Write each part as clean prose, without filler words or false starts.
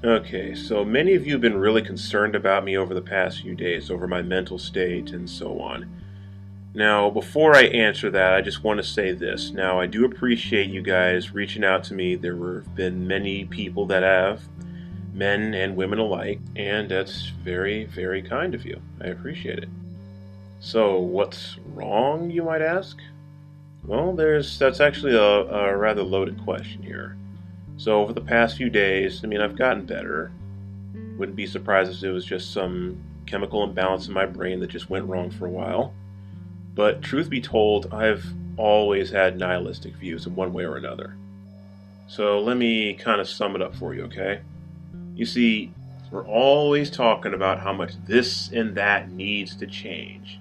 Okay, so many of you have been really concerned about me over the past few days, over my mental state and so on. Now, before I answer that, I just want to say this. Now, I do appreciate you guys reaching out to me. There have been many people that have, men and women alike, and that's very, very kind of you. I appreciate it. So, what's wrong, you might ask? Well, that's actually a rather loaded question here. So, over the past few days, I've gotten better. Wouldn't be surprised if it was just some chemical imbalance in my brain that just went wrong for a while. But truth be told, I've always had nihilistic views in one way or another. So let me kind of sum it up for you, okay? You see, we're always talking about how much this and that needs to change.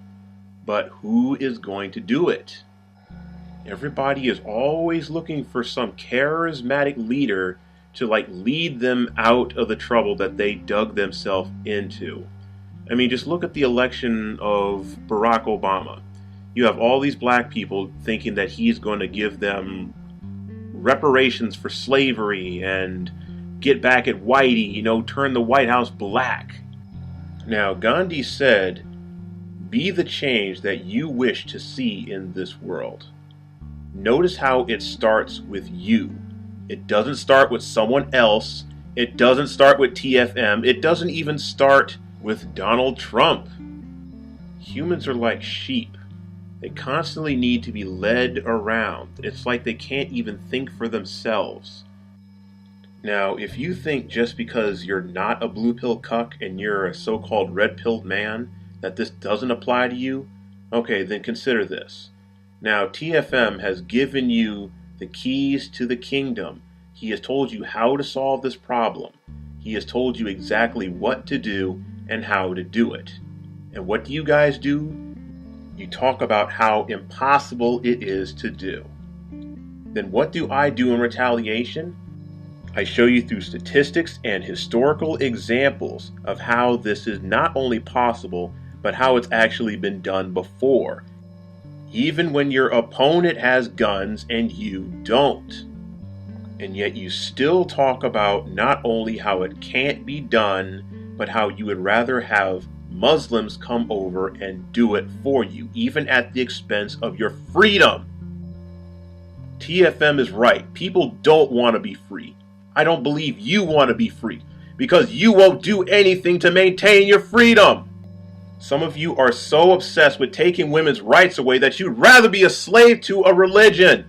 But who is going to do it? Everybody is always looking for some charismatic leader to lead them out of the trouble that they dug themselves into. Just look at the election of Barack Obama. You have all these black people thinking that he's going to give them reparations for slavery and get back at Whitey, turn the White House black. Now, Gandhi said, "Be the change that you wish to see in this world." Notice how it starts with you. It doesn't start with someone else. It doesn't start with TFM. It doesn't even start with Donald Trump. Humans are like sheep. They constantly need to be led around. It's like they can't even think for themselves. Now, if you think just because you're not a blue pill cuck and you're a so-called red pilled man that this doesn't apply to you, okay, then consider this. Now, TFM has given you the keys to the kingdom. He has told you how to solve this problem. He has told you exactly what to do and how to do it. And what do you guys do? You talk about how impossible it is to do. Then what do I do in retaliation? I show you through statistics and historical examples of how this is not only possible, but how it's actually been done before. Even when your opponent has guns and you don't. And yet you still talk about not only how it can't be done, but how you would rather have Muslims come over and do it for you, even at the expense of your freedom. TFM is right. People don't want to be free. I don't believe you want to be free because you won't do anything to maintain your freedom. Some of you are so obsessed with taking women's rights away that you'd rather be a slave to a religion.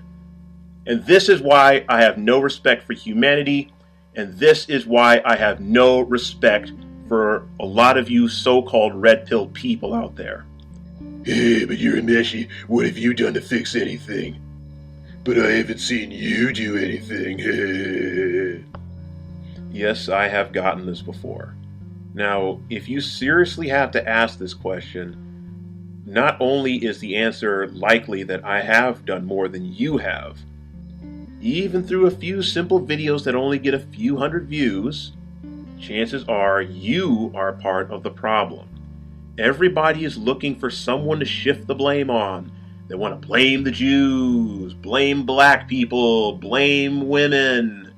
And this is why I have no respect for humanity, and this is why I have no respect for a lot of you so-called red-pilled people out there. Hey, but you're a Meshi. What have you done to fix anything? But I haven't seen you do anything. Yes, I have gotten this before. Now, if you seriously have to ask this question, not only is the answer likely that I have done more than you have, even through a few simple videos that only get a few hundred views, chances are you are part of the problem. Everybody is looking for someone to shift the blame on. They want to blame the Jews, blame black people, blame women.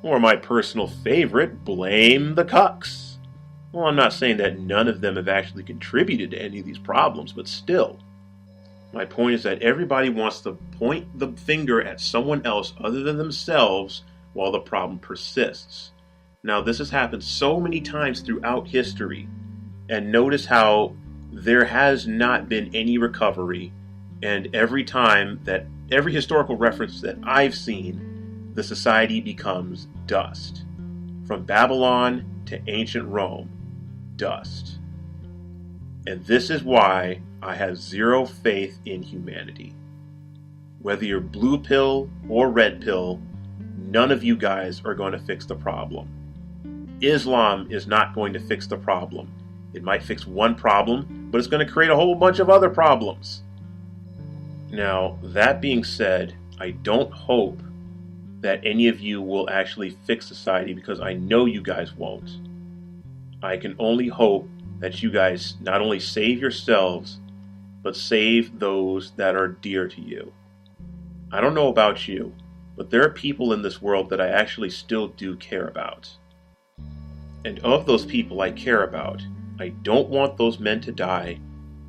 Or my personal favorite, blame the cucks. Well, I'm not saying that none of them have actually contributed to any of these problems, but still. My point is that everybody wants to point the finger at someone else other than themselves while the problem persists. Now, this has happened so many times throughout history, and notice how there has not been any recovery, and every historical reference that I've seen, the society becomes dust. From Babylon to ancient Rome, dust. And this is why I have zero faith in humanity. Whether you're blue pill or red pill, none of you guys are going to fix the problem. Islam is not going to fix the problem. It might fix one problem, but it's going to create a whole bunch of other problems. Now, that being said, I don't hope that any of you will actually fix society because I know you guys won't. I can only hope that you guys not only save yourselves, but save those that are dear to you. I don't know about you, but there are people in this world that I actually still do care about. And of those people I care about, I don't want those men to die,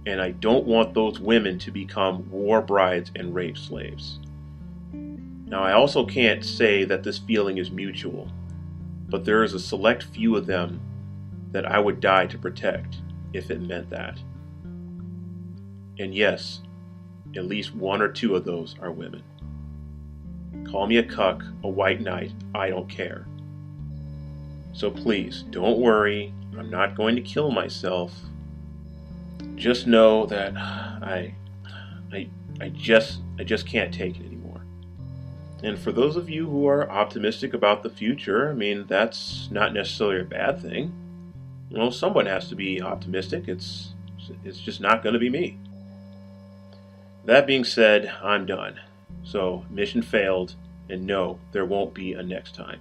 and I don't want those women to become war brides and rape slaves. Now, I also can't say that this feeling is mutual, but there is a select few of them that I would die to protect if it meant that. And yes, at least one or two of those are women. Call me a cuck, a white knight, I don't care. So please, don't worry, I'm not going to kill myself. Just know that I just can't take it anymore. And for those of you who are optimistic about the future, I mean, that's not necessarily a bad thing. You know, someone has to be optimistic. It's just not going to be me. That being said, I'm done. So, mission failed, and no, there won't be a next time.